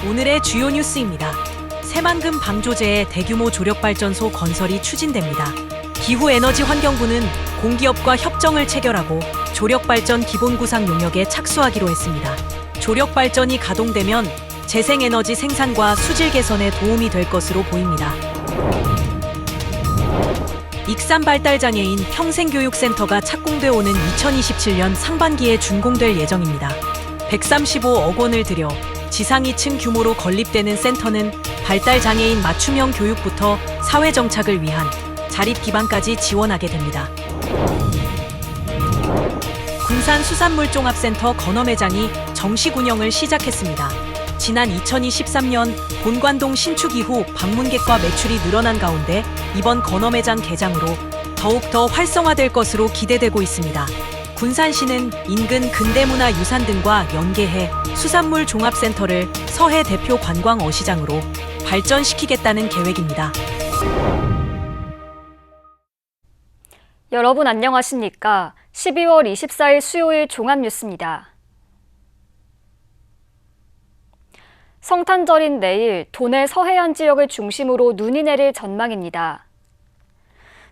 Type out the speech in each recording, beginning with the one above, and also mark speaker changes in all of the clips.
Speaker 1: 오늘의 주요 뉴스입니다. 새만금 방조제의 대규모 조력발전소 건설이 추진됩니다. 기후에너지환경부는 공기업과 협정을 체결하고 조력발전 기본구상 용역에 착수하기로 했습니다. 조력발전이 가동되면 재생에너지 생산과 수질 개선에 도움이 될 것으로 보입니다. 익산발달장애인 평생교육센터가 착공돼 오는 2027년 상반기에 준공될 예정입니다. 135억 원을 들여 지상 2층 규모로 건립되는 센터는 발달장애인 맞춤형 교육부터 사회정착을 위한 자립기반까지 지원하게 됩니다. 군산수산물종합센터 건어매장이 정식 운영을 시작했습니다. 지난 2023년 본관동 신축 이후 방문객과 매출이 늘어난 가운데 이번 건어매장 개장으로 더욱더 활성화될 것으로 기대되고 있습니다. 군산시는 인근 근대문화유산 등과 연계해 수산물 종합센터를 서해 대표 관광 어시장으로 발전시키겠다는 계획입니다.
Speaker 2: 여러분 안녕하십니까? 12월 24일 수요일 종합뉴스입니다. 성탄절인 내일 도내 서해안 지역을 중심으로 눈이 내릴 전망입니다.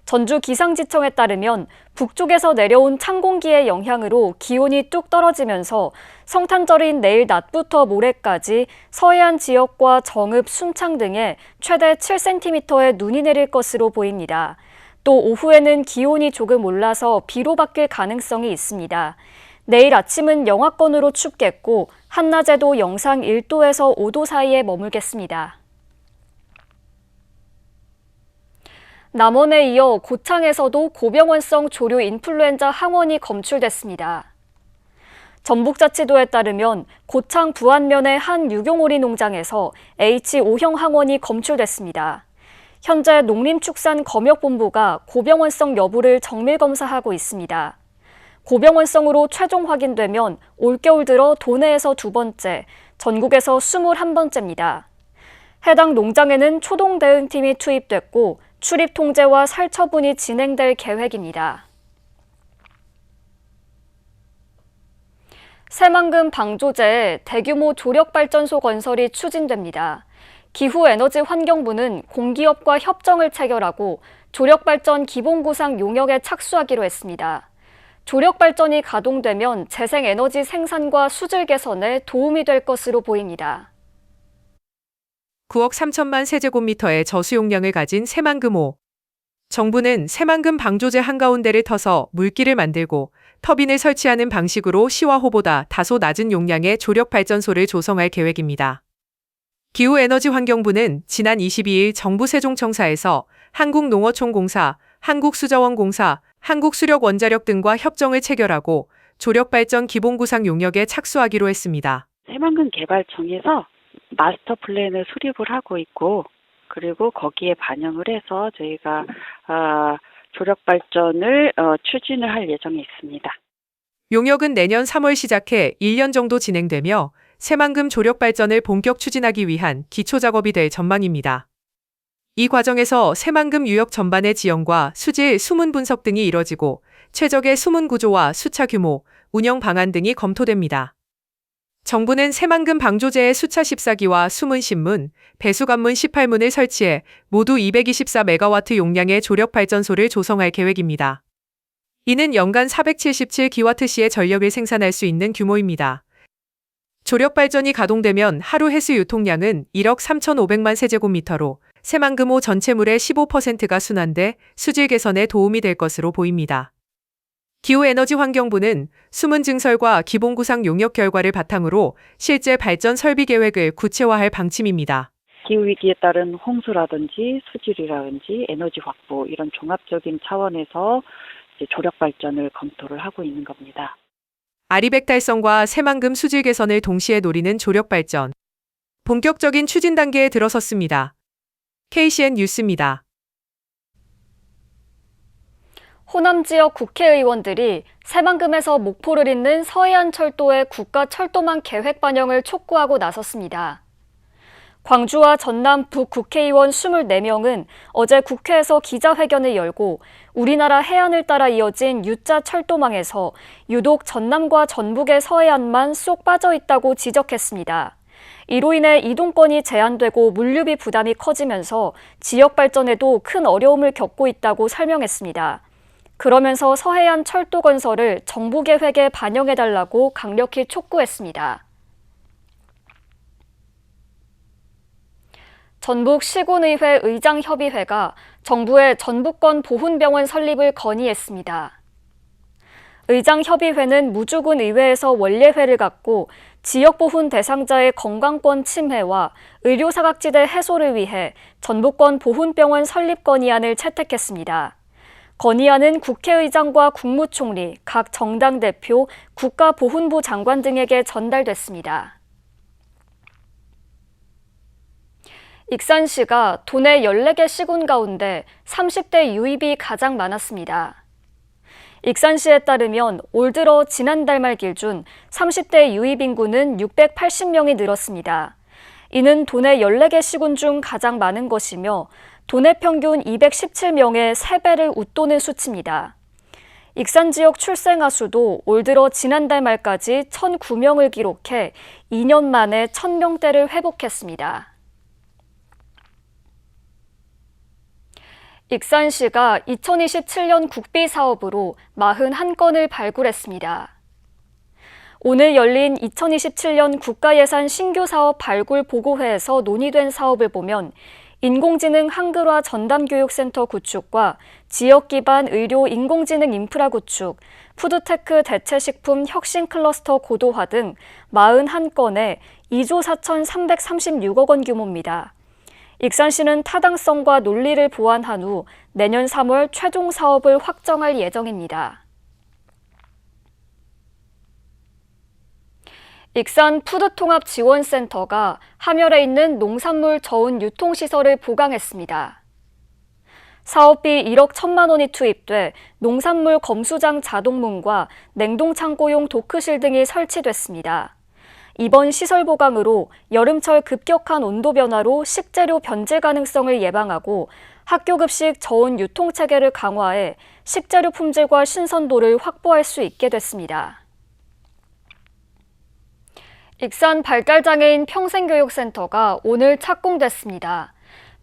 Speaker 2: 전주기상지청에 따르면 북쪽에서 내려온 찬 공기의 영향으로 기온이 뚝 떨어지면서 성탄절인 내일 낮부터 모레까지 서해안 지역과 정읍, 순창 등에 최대 7cm의 눈이 내릴 것으로 보입니다. 또 오후에는 기온이 조금 올라서 비로 바뀔 가능성이 있습니다. 내일 아침은 영하권으로 춥겠고 한낮에도 영상 1도에서 5도 사이에 머물겠습니다. 남원에 이어 고창에서도 고병원성 조류 인플루엔자 항원이 검출됐습니다. 전북자치도에 따르면 고창 부안면의 한 유경오리 농장에서 H5형 항원이 검출됐습니다. 현재 농림축산검역본부가 고병원성 여부를 정밀검사하고 있습니다. 고병원성으로 최종 확인되면 올겨울 들어 도내에서 2번째, 전국에서 21번째입니다. 해당 농장에는 초동대응팀이 투입됐고 출입 통제와 살처분이 진행될 계획입니다. 새만금 방조제의 대규모 조력발전소 건설이 추진됩니다. 기후에너지환경부는 공기업과 협정을 체결하고 조력발전 기본구상 용역에 착수하기로 했습니다. 조력발전이 가동되면 재생에너지 생산과 수질 개선에 도움이 될 것으로 보입니다.
Speaker 3: 9억 3천만 세제곱미터의 저수용량을 가진 새만금호. 정부는 새만금 방조제 한가운데를 터서 물길을 만들고 터빈을 설치하는 방식으로 시와호보다 다소 낮은 용량의 조력발전소를 조성할 계획입니다. 기후에너지환경부는 지난 22일 정부 세종청사에서 한국농어촌공사, 한국수자원공사, 한국수력원자력 등과 협정을 체결하고 조력발전 기본구상 용역에 착수하기로 했습니다.
Speaker 4: 새만금 개발청에서 마스터 플랜을 수립을 하고 있고, 그리고 거기에 반영을 해서 저희가 조력발전을 추진을 할 예정에 있습니다.
Speaker 3: 용역은 내년 3월 시작해 1년 정도 진행되며 새만금 조력발전을 본격 추진하기 위한 기초작업이 될 전망입니다. 이 과정에서 새만금 유역 전반의 지형과 수질, 수문 분석 등이 이뤄지고 최적의 수문 구조와 수차 규모, 운영 방안 등이 검토됩니다. 정부는 새만금 방조제의 수차 14기와 수문 10문, 배수관문 18문을 설치해 모두 224메가와트 용량의 조력발전소를 조성할 계획입니다. 이는 연간 477기와트시의 전력을 생산할 수 있는 규모입니다. 조력발전이 가동되면 하루 해수 유통량은 1억 3,500만 세제곱미터로 새만금호 전체물의 15%가 순환돼 수질 개선에 도움이 될 것으로 보입니다. 기후에너지환경부는 수문 증설과 기본구상 용역 결과를 바탕으로 실제 발전 설비 계획을 구체화할 방침입니다.
Speaker 4: 기후위기에 따른 홍수라든지 수질이라든지 에너지 확보 이런 종합적인 차원에서 이제 조력발전을 검토를 하고 있는 겁니다.
Speaker 3: 아리백 달성과 새만금 수질 개선을 동시에 노리는 조력발전. 본격적인 추진 단계에 들어섰습니다. KCN 뉴스입니다.
Speaker 2: 호남 지역 국회의원들이 새만금에서 목포를 잇는 서해안 철도의 국가 철도망 계획 반영을 촉구하고 나섰습니다. 광주와 전남 북국회의원 24명은 어제 국회에서 기자회견을 열고 우리나라 해안을 따라 이어진 U자 철도망에서 유독 전남과 전북의 서해안만 쏙 빠져 있다고 지적했습니다. 이로 인해 이동권이 제한되고 물류비 부담이 커지면서 지역 발전에도 큰 어려움을 겪고 있다고 설명했습니다. 그러면서 서해안 철도 건설을 정부 계획에 반영해달라고 강력히 촉구했습니다. 전북 시군의회 의장협의회가 정부의 전북권 보훈병원 설립을 건의했습니다. 의장협의회는 무주군 의회에서 원례회를 갖고 지역보훈 대상자의 건강권 침해와 의료사각지대 해소를 위해 전북권 보훈병원 설립 건의안을 채택했습니다. 건의안은 국회의장과 국무총리, 각 정당 대표, 국가보훈부 장관 등에게 전달됐습니다. 익산시가 도내 14개 시군 가운데 30대 유입이 가장 많았습니다. 익산시에 따르면 올 들어 지난달 말 기준 30대 유입 인구는 680명이 늘었습니다. 이는 도내 14개 시군 중 가장 많은 것이며 도내 평균 217명의 3배를 웃도는 수치입니다. 익산 지역 출생아 수도 올 들어 지난달 말까지 1,009명을 기록해 2년 만에 1,000명대를 회복했습니다. 익산시가 2027년 국비 사업으로 41건을 발굴했습니다. 오늘 열린 2027년 국가예산 신규 사업 발굴 보고회에서 논의된 사업을 보면 인공지능 한글화 전담교육센터 구축과 지역 기반 의료 인공지능 인프라 구축, 푸드테크 대체식품 혁신 클러스터 고도화 등 41건에 2조 4,336억 원 규모입니다. 익산시는 타당성과 논리를 보완한 후 내년 3월 최종 사업을 확정할 예정입니다. 익산 푸드통합지원센터가 함열에 있는 농산물 저온 유통시설을 보강했습니다. 사업비 1억 1천만 원이 투입돼 농산물 검수장 자동문과 냉동창고용 도크실 등이 설치됐습니다. 이번 시설 보강으로 여름철 급격한 온도 변화로 식재료 변질 가능성을 예방하고 학교 급식 저온 유통 체계를 강화해 식재료 품질과 신선도를 확보할 수 있게 됐습니다. 익산 발달장애인 평생교육센터가 오늘 착공됐습니다.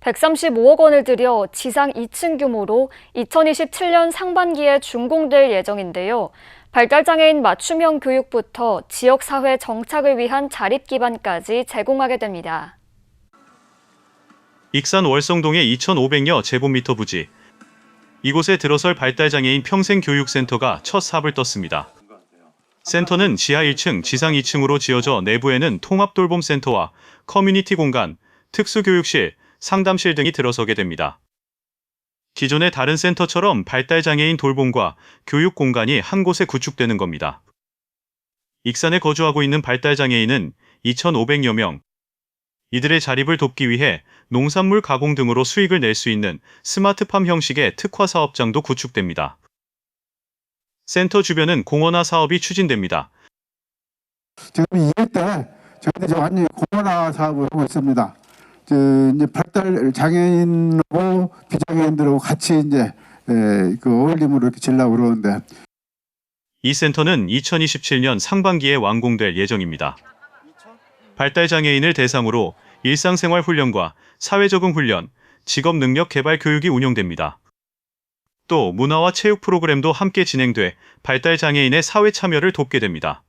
Speaker 2: 135억 원을 들여 지상 2층 규모로 2027년 상반기에 준공될 예정인데요. 발달장애인 맞춤형 교육부터 지역사회 정착을 위한 자립기반까지 제공하게 됩니다.
Speaker 5: 익산 월성동의 2,500여 제곱미터 부지. 이곳에 들어설 발달장애인 평생교육센터가 첫 삽을 떴습니다. 센터는 지하 1층, 지상 2층으로 지어져 내부에는 통합돌봄센터와 커뮤니티 공간, 특수교육실, 상담실 등이 들어서게 됩니다. 기존의 다른 센터처럼 발달장애인 돌봄과 교육 공간이 한 곳에 구축되는 겁니다. 익산에 거주하고 있는 발달장애인은 2,500여 명. 이들의 자립을 돕기 위해 농산물 가공 등으로 수익을 낼 수 있는 스마트팜 형식의 특화 사업장도 구축됩니다. 센터 주변은 공원화 사업이 추진됩니다.
Speaker 6: 지금 2회 때 저희들이 완전히 공원화 사업을 하고 있습니다. 이제 발달 장애인하고 비장애인들하고 같이 이제 그 어울림으로 이렇게 지려고 그러는데
Speaker 5: 이 센터는 2027년 상반기에 완공될 예정입니다. 발달 장애인을 대상으로 일상생활 훈련과 사회적응 훈련, 직업 능력 개발 교육이 운영됩니다. 또 문화와 체육 프로그램도 함께 진행돼 발달 장애인의 사회 참여를 돕게 됩니다.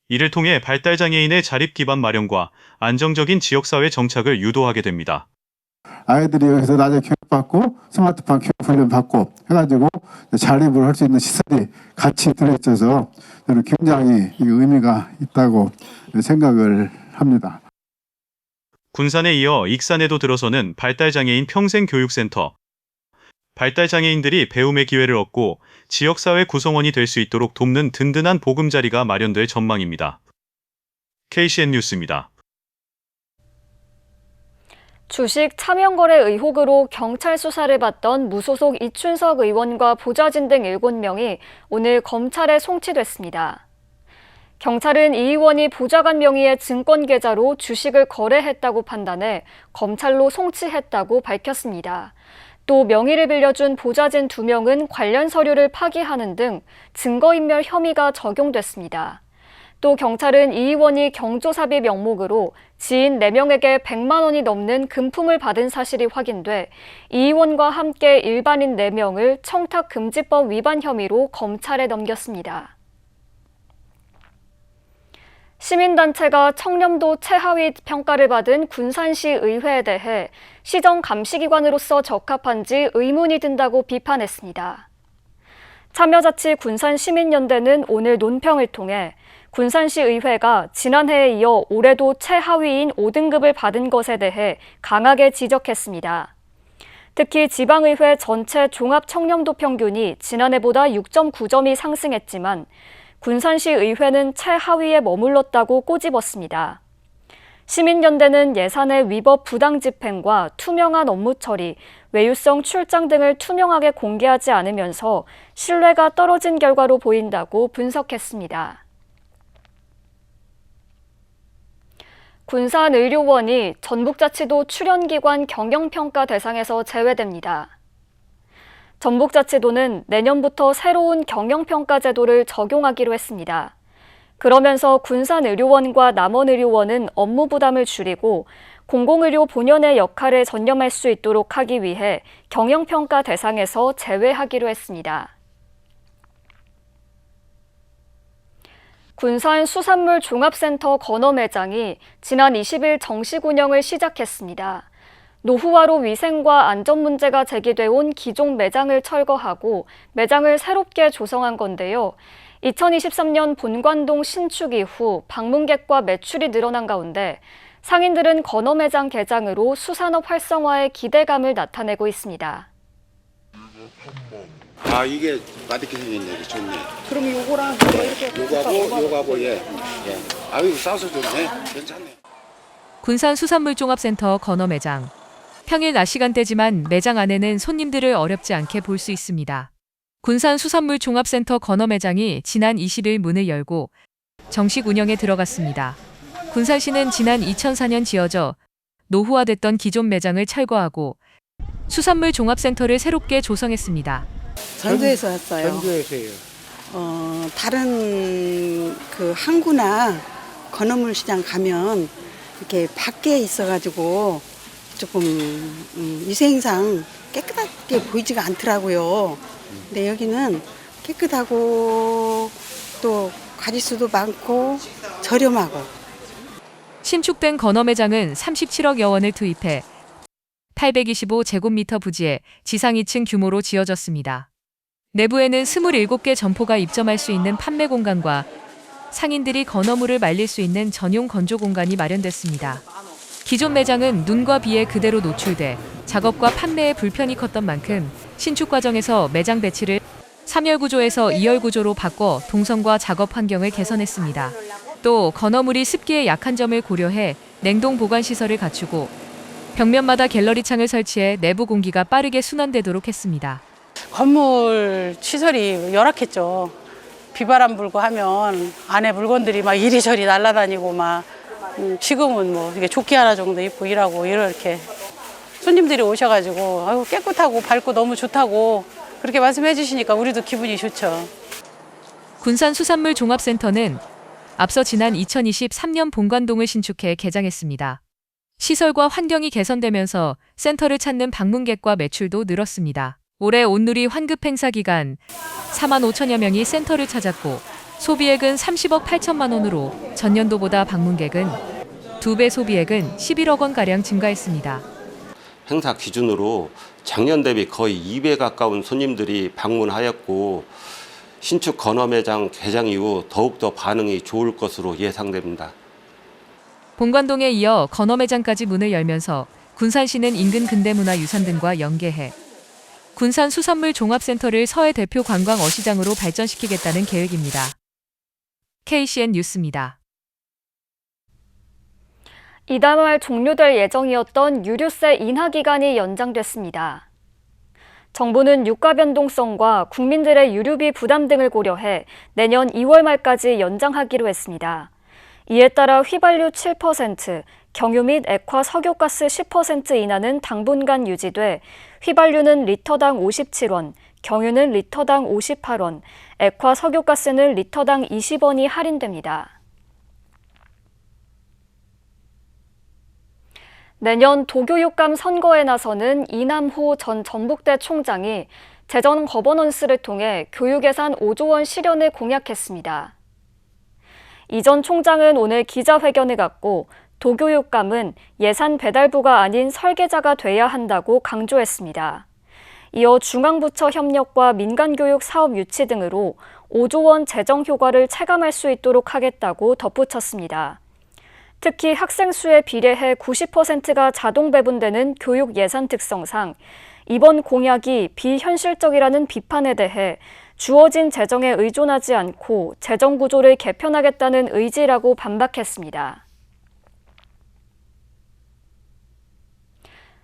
Speaker 5: 이를 통해 발달 장애인의 자립 기반 마련과 안정적인 지역사회 정착을 유도하게 됩니다.
Speaker 6: 아이들이 여기서 낮에 교육받고 스마트팜 교육 훈련 받고 해가지고 자립을 할 수 있는 시설이 같이 들어있어서 저는 굉장히 의미가 있다고 생각을 합니다.
Speaker 5: 군산에 이어 익산에도 들어서는 발달장애인 평생교육센터. 발달장애인들이 배움의 기회를 얻고 지역사회 구성원이 될 수 있도록 돕는 든든한 보금자리가 마련될 전망입니다. KCN 뉴스입니다.
Speaker 2: 주식 차명거래 의혹으로 경찰 수사를 받던 무소속 이춘석 의원과 보좌진 등 7명이 오늘 검찰에 송치됐습니다. 경찰은 이 의원이 보좌관 명의의 증권계좌로 주식을 거래했다고 판단해 검찰로 송치했다고 밝혔습니다. 또 명의를 빌려준 보좌진 2명은 관련 서류를 파기하는 등 증거인멸 혐의가 적용됐습니다. 또 경찰은 이 의원이 경조사비 명목으로 지인 4명에게 100만 원이 넘는 금품을 받은 사실이 확인돼 이 의원과 함께 일반인 4명을 청탁금지법 위반 혐의로 검찰에 넘겼습니다. 시민단체가 청렴도 최하위 평가를 받은 군산시 의회에 대해 시정 감시기관으로서 적합한지 의문이 든다고 비판했습니다. 참여자치 군산시민연대는 오늘 논평을 통해 군산시 의회가 지난해에 이어 올해도 최하위인 5등급을 받은 것에 대해 강하게 지적했습니다. 특히 지방의회 전체 종합청렴도 평균이 지난해보다 6.9점이 상승했지만 군산시 의회는 최하위에 머물렀다고 꼬집었습니다. 시민연대는 예산의 위법 부당 집행과 투명한 업무 처리, 외유성 출장 등을 투명하게 공개하지 않으면서 신뢰가 떨어진 결과로 보인다고 분석했습니다. 군산의료원이 전북자치도 출연기관 경영평가 대상에서 제외됩니다. 전북자치도는 내년부터 새로운 경영평가 제도를 적용하기로 했습니다. 그러면서 군산의료원과 남원의료원은 업무 부담을 줄이고 공공의료 본연의 역할에 전념할 수 있도록 하기 위해 경영평가 대상에서 제외하기로 했습니다. 군산 수산물 종합센터 건어매장이 지난 20일 정식 운영을 시작했습니다. 노후화로 위생과 안전 문제가 제기돼 온 기존 매장을 철거하고 매장을 새롭게 조성한 건데요. 2023년 본관동 신축 이후 방문객과 매출이 늘어난 가운데 상인들은 건어매장 개장으로 수산업 활성화에 기대감을 나타내고 있습니다.
Speaker 7: 아, 이게 맛있게 생겼네. 이게 좋네.
Speaker 8: 그럼 요거랑 이렇게
Speaker 7: 요거하고 예. 아, 이거 싸서 좋네. 괜찮네.
Speaker 3: 군산 수산물종합센터 건어매장. 평일 낮 시간대지만 매장 안에는 손님들을 어렵지 않게 볼 수 있습니다. 군산 수산물종합센터 건어매장이 지난 20일 문을 열고 정식 운영에 들어갔습니다. 군산시는 지난 2004년 지어져 노후화됐던 기존 매장을 철거하고 수산물 종합센터를 새롭게 조성했습니다.
Speaker 8: 전주에서 왔어요.
Speaker 7: 전주에서요.
Speaker 8: 다른 그 항구나 건어물 시장 가면 이렇게 밖에 있어가지고 조금 위생상 깨끗하게 보이지가 않더라고요. 근데 여기는 깨끗하고 또 가짓수도 많고 저렴하고.
Speaker 3: 신축된 건어매장은 37억여 원을 투입해 825제곱미터 부지에 지상 2층 규모로 지어졌습니다. 내부에는 27개 점포가 입점할 수 있는 판매 공간과 상인들이 건어물을 말릴 수 있는 전용 건조 공간이 마련됐습니다. 기존 매장은 눈과 비에 그대로 노출돼 작업과 판매에 불편이 컸던 만큼 신축 과정에서 매장 배치를 3열 구조에서 2열 구조로 바꿔 동선과 작업 환경을 개선했습니다. 또 건어물이 습기에 약한 점을 고려해 냉동 보관 시설을 갖추고 벽면마다 갤러리 창을 설치해 내부 공기가 빠르게 순환되도록 했습니다.
Speaker 9: 건물 시설이 열악했죠. 비바람 불고 하면 안에 물건들이 막 이리저리 날아다니고 막 지금은 뭐 이게 조끼 하나 정도 입고 일하고 이렇게 손님들이 오셔가지고 아유 깨끗하고 밝고 너무 좋다고 그렇게 말씀해 주시니까 우리도 기분이 좋죠.
Speaker 3: 군산 수산물 종합센터는 앞서 지난 2023년 본관동을 신축해 개장했습니다. 시설과 환경이 개선되면서 센터를 찾는 방문객과 매출도 늘었습니다. 올해 온누리 환급 행사 기간 4만 5천여 명이 센터를 찾았고 소비액은 30억 8천만 원으로 전년도보다 방문객은 2배, 소비액은 11억 원가량 증가했습니다.
Speaker 10: 행사 기준으로 작년 대비 거의 2배 가까운 손님들이 방문하였고 신축 건어매장 개장 이후 더욱더 반응이 좋을 것으로 예상됩니다.
Speaker 3: 본관동에 이어 건어매장까지 문을 열면서 군산시는 인근 근대문화유산 등과 연계해 군산 수산물 종합센터를 서해 대표 관광 어시장으로 발전시키겠다는 계획입니다. KCN 뉴스입니다.
Speaker 2: 이달 말 종료될 예정이었던 유류세 인하 기간이 연장됐습니다. 정부는 유가 변동성과 국민들의 유류비 부담 등을 고려해 내년 2월 말까지 연장하기로 했습니다. 이에 따라 휘발유 7%, 경유 및 액화 석유가스 10% 인하는 당분간 유지돼 휘발유는 리터당 57원, 경유는 리터당 58원, 액화 석유가스는 리터당 20원이 할인됩니다. 내년 도교육감 선거에 나서는 이남호 전 전북대 총장이 재정 거버넌스를 통해 교육 예산 5조 원 실현을 공약했습니다. 이 전 총장은 오늘 기자회견을 갖고 도교육감은 예산 배달부가 아닌 설계자가 돼야 한다고 강조했습니다. 이어 중앙부처 협력과 민간교육 사업 유치 등으로 5조 원 재정 효과를 체감할 수 있도록 하겠다고 덧붙였습니다. 특히 학생 수에 비례해 90%가 자동 배분되는 교육 예산 특성상 이번 공약이 비현실적이라는 비판에 대해 주어진 재정에 의존하지 않고 재정 구조를 개편하겠다는 의지라고 반박했습니다.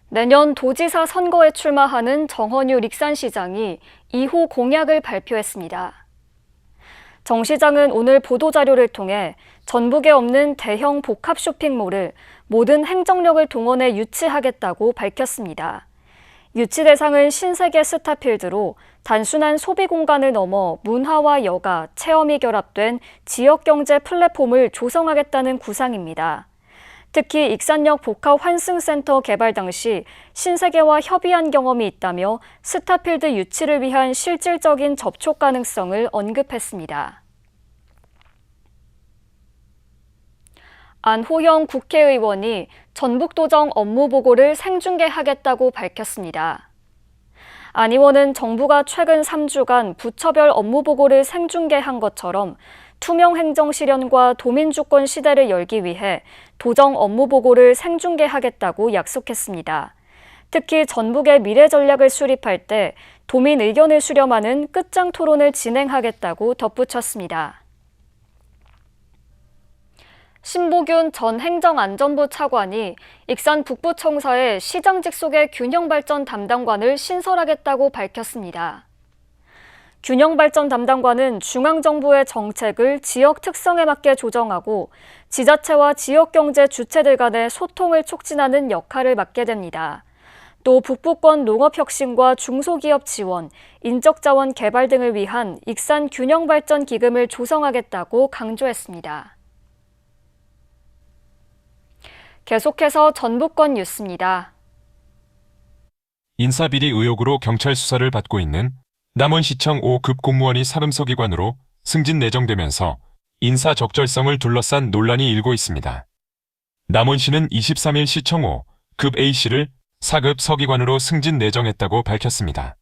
Speaker 2: 내년 도지사 선거에 출마하는 정헌유 익산시장이 2호 공약을 발표했습니다. 정 시장은 오늘 보도자료를 통해 전북에 없는 대형 복합 쇼핑몰을 모든 행정력을 동원해 유치하겠다고 밝혔습니다. 유치 대상은 신세계 스타필드로 단순한 소비 공간을 넘어 문화와 여가, 체험이 결합된 지역경제 플랫폼을 조성하겠다는 구상입니다. 특히 익산역 복합 환승센터 개발 당시 신세계와 협의한 경험이 있다며 스타필드 유치를 위한 실질적인 접촉 가능성을 언급했습니다. 안호영 국회의원이 전북도정 업무보고를 생중계하겠다고 밝혔습니다. 안 의원은 정부가 최근 3주간 부처별 업무보고를 생중계한 것처럼 투명 행정 실현과 도민주권 시대를 열기 위해 도정 업무보고를 생중계하겠다고 약속했습니다. 특히 전북의 미래 전략을 수립할 때 도민 의견을 수렴하는 끝장 토론을 진행하겠다고 덧붙였습니다. 신보균 전 행정안전부 차관이 익산 북부청사에 시장 직속의 균형발전 담당관을 신설하겠다고 밝혔습니다. 균형발전 담당관은 중앙정부의 정책을 지역 특성에 맞게 조정하고 지자체와 지역경제 주체들 간의 소통을 촉진하는 역할을 맡게 됩니다. 또 북부권 농업혁신과 중소기업 지원, 인적자원 개발 등을 위한 익산 균형발전 기금을 조성하겠다고 강조했습니다. 계속해서 전북권 뉴스입니다.
Speaker 11: 인사비리 의혹으로 경찰 수사를 받고 있는 남원시청 5급 공무원이 사금서기관으로 승진 내정되면서 인사 적절성을 둘러싼 논란이 일고 있습니다. 남원시는 23일 시청 5급 A씨를 4급 서기관으로 승진 내정했다고 밝혔습니다.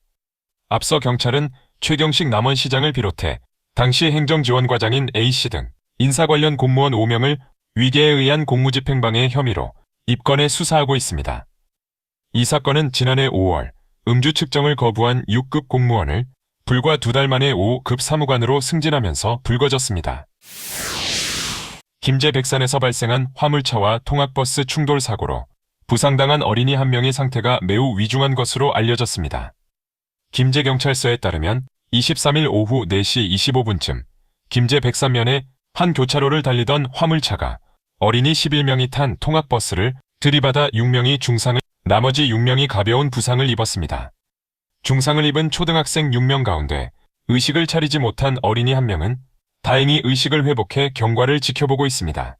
Speaker 11: 앞서 경찰은 최경식 남원시장을 비롯해 당시 행정지원과장인 A씨 등 인사 관련 공무원 5명을 위계에 의한 공무집행방해 혐의로 입건해 수사하고 있습니다. 이 사건은 지난해 5월 음주 측정을 거부한 6급 공무원을 불과 2달 만에 5급 사무관으로 승진하면서 불거졌습니다. 김제 백산에서 발생한 화물차와 통학버스 충돌 사고로 부상당한 어린이 한 명의 상태가 매우 위중한 것으로 알려졌습니다. 김제경찰서에 따르면 23일 오후 4시 25분쯤 김제 백산면에 한 교차로를 달리던 화물차가 어린이 11명이 탄 통학버스를 들이받아 6명이 중상을, 나머지 6명이 가벼운 부상을 입었습니다. 중상을 입은 초등학생 6명 가운데 의식을 차리지 못한 어린이 1명은 다행히 의식을 회복해 경과를 지켜보고 있습니다.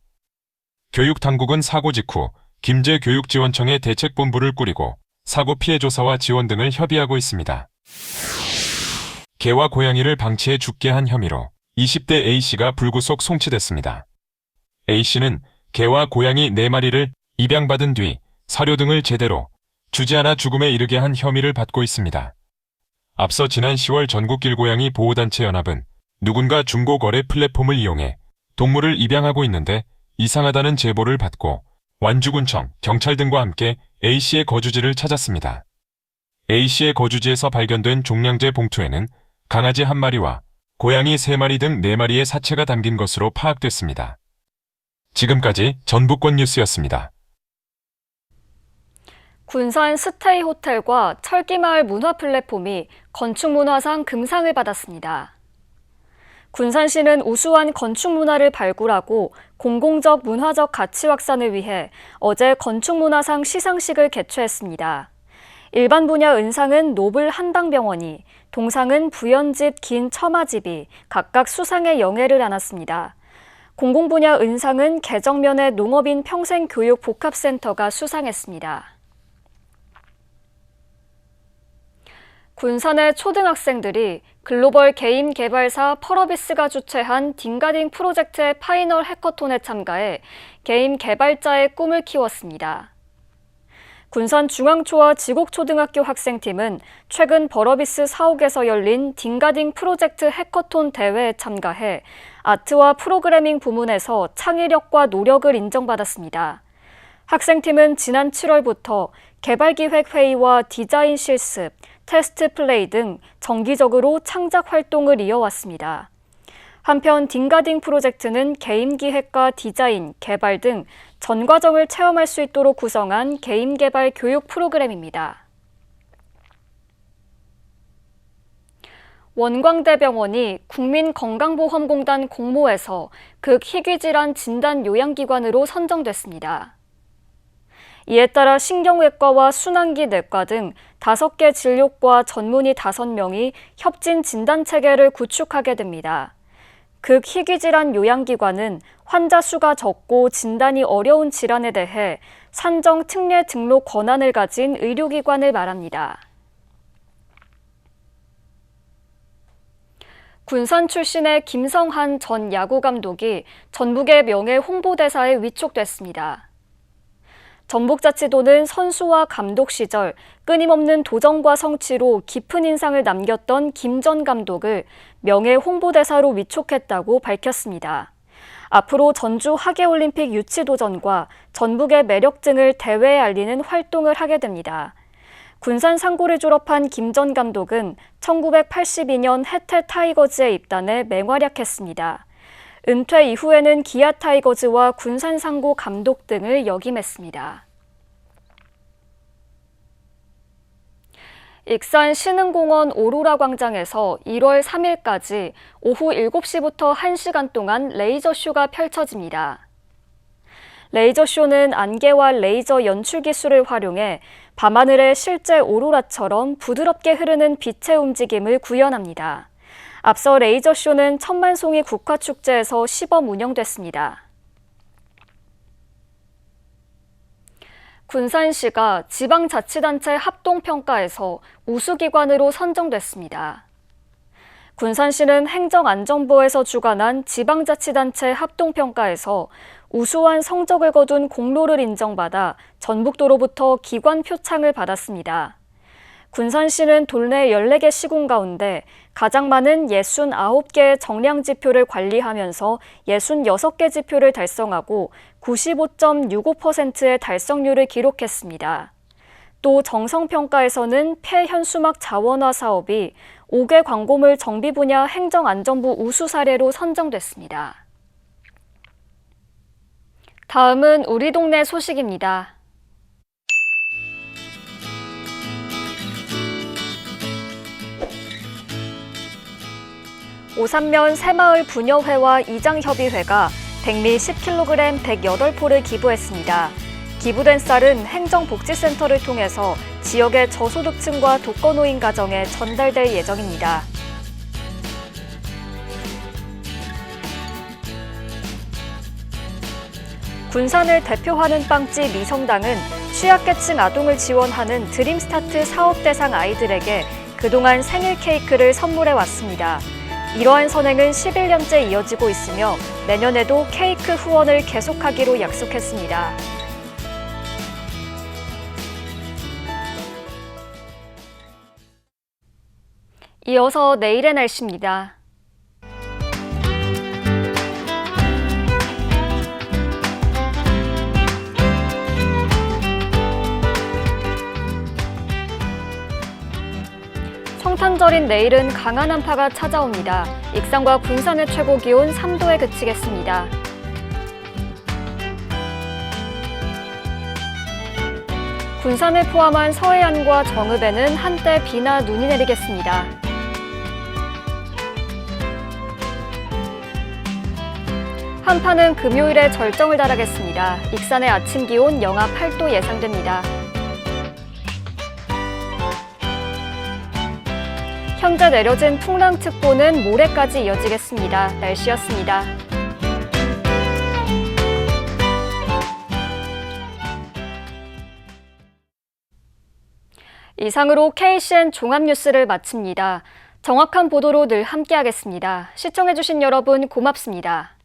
Speaker 11: 교육당국은 사고 직후 김제교육지원청에 대책본부를 꾸리고 사고 피해 조사와 지원 등을 협의하고 있습니다. 개와 고양이를 방치해 죽게 한 혐의로 20대 A씨가 불구속 송치됐습니다. A씨는 개와 고양이 4마리를 입양받은 뒤 사료 등을 제대로 주지 않아 죽음에 이르게 한 혐의를 받고 있습니다. 앞서 지난 10월 전국길고양이 보호단체 연합은 누군가 중고거래 플랫폼을 이용해 동물을 입양하고 있는데 이상하다는 제보를 받고 완주군청, 경찰 등과 함께 A씨의 거주지를 찾았습니다. A씨의 거주지에서 발견된 종량제 봉투에는 강아지 1마리와 고양이 3마리 등 4마리의 사체가 담긴 것으로 파악됐습니다. 지금까지 전북권 뉴스였습니다.
Speaker 2: 군산 스테이 호텔과 철기마을 문화 플랫폼이 건축문화상 금상을 받았습니다. 군산시는 우수한 건축문화를 발굴하고 공공적 문화적 가치 확산을 위해 어제 건축문화상 시상식을 개최했습니다. 일반 분야 은상은 노블 한방병원이, 동상은 부연집 긴 처마집이 각각 수상의 영예를 안았습니다. 공공분야 은상은 개정면의 농업인 평생교육복합센터가 수상했습니다. 군산의 초등학생들이 글로벌 게임 개발사 펄어비스가 주최한 딩가딩 프로젝트의 파이널 해커톤에 참가해 게임 개발자의 꿈을 키웠습니다. 군산 중앙초와 지곡초등학교 학생팀은 최근 펄어비스 사옥에서 열린 딩가딩 프로젝트 해커톤 대회에 참가해 아트와 프로그래밍 부문에서 창의력과 노력을 인정받았습니다. 학생팀은 지난 7월부터 개발기획 회의와 디자인 실습, 테스트 플레이 등 정기적으로 창작 활동을 이어왔습니다. 한편 딩가딩 프로젝트는 게임 기획과 디자인, 개발 등 전 과정을 체험할 수 있도록 구성한 게임 개발 교육 프로그램입니다. 원광대병원이 국민건강보험공단 공모에서 극희귀질환 진단 요양기관으로 선정됐습니다. 이에 따라 신경외과와 순환기 내과 등 5개 진료과 전문의 5명이 협진 진단체계를 구축하게 됩니다. 극희귀질환 요양기관은 환자 수가 적고 진단이 어려운 질환에 대해 산정 특례 등록 권한을 가진 의료기관을 말합니다. 군산 출신의 김성한 전 야구감독이 전북의 명예 홍보대사에 위촉됐습니다. 전북자치도는 선수와 감독 시절 끊임없는 도전과 성취로 깊은 인상을 남겼던 김 전 감독을 명예 홍보대사로 위촉했다고 밝혔습니다. 앞으로 전주 하계올림픽 유치도전과 전북의 매력 등을 대회에 알리는 활동을 하게 됩니다. 군산 상고를 졸업한 김 전 감독은 1982년 해태 타이거즈에 입단해 맹활약했습니다. 은퇴 이후에는 기아 타이거즈와 군산 상고 감독 등을 역임했습니다. 익산 신흥공원 오로라 광장에서 1월 3일까지 오후 7시부터 1시간 동안 레이저쇼가 펼쳐집니다. 레이저쇼는 안개와 레이저 연출 기술을 활용해 밤하늘의 실제 오로라처럼 부드럽게 흐르는 빛의 움직임을 구현합니다. 앞서 레이저쇼는 천만송이 국화축제에서 시범 운영됐습니다. 군산시가 지방자치단체 합동평가에서 우수기관으로 선정됐습니다. 군산시는 행정안전부에서 주관한 지방자치단체 합동평가에서 우수한 성적을 거둔 공로를 인정받아 전북도로부터 기관 표창을 받았습니다. 군산시는 돌내 14개 시군 가운데 가장 많은 69개의 정량 지표를 관리하면서 66개 지표를 달성하고 95.65%의 달성률을 기록했습니다. 또 정성평가에서는 폐현수막 자원화 사업이 5개 광고물 정비 분야 행정안전부 우수 사례로 선정됐습니다. 다음은 우리 동네 소식입니다. 오산면 새마을 부녀회와 이장협의회가 백미 10kg 108포를 기부했습니다. 기부된 쌀은 행정복지센터를 통해서 지역의 저소득층과 독거노인 가정에 전달될 예정입니다. 군산을 대표하는 빵집 미성당은 취약계층 아동을 지원하는 드림스타트 사업 대상 아이들에게 그동안 생일 케이크를 선물해 왔습니다. 이러한 선행은 11년째 이어지고 있으며 내년에도 케이크 후원을 계속하기로 약속했습니다. 이어서 내일의 날씨입니다. 성탄절인 내일은 강한 한파가 찾아옵니다. 익산과 군산의 최고 기온 3도에 그치겠습니다. 군산을 포함한 서해안과 정읍에는 한때 비나 눈이 내리겠습니다. 한파는 금요일에 절정을 달하겠습니다. 익산의 아침 기온 영하 8도 예상됩니다. 현재 내려진 풍랑특보는 모레까지 이어지겠습니다. 날씨였습니다. 이상으로 KCN 종합뉴스를 마칩니다. 정확한 보도로 늘 함께하겠습니다. 시청해주신 여러분 고맙습니다.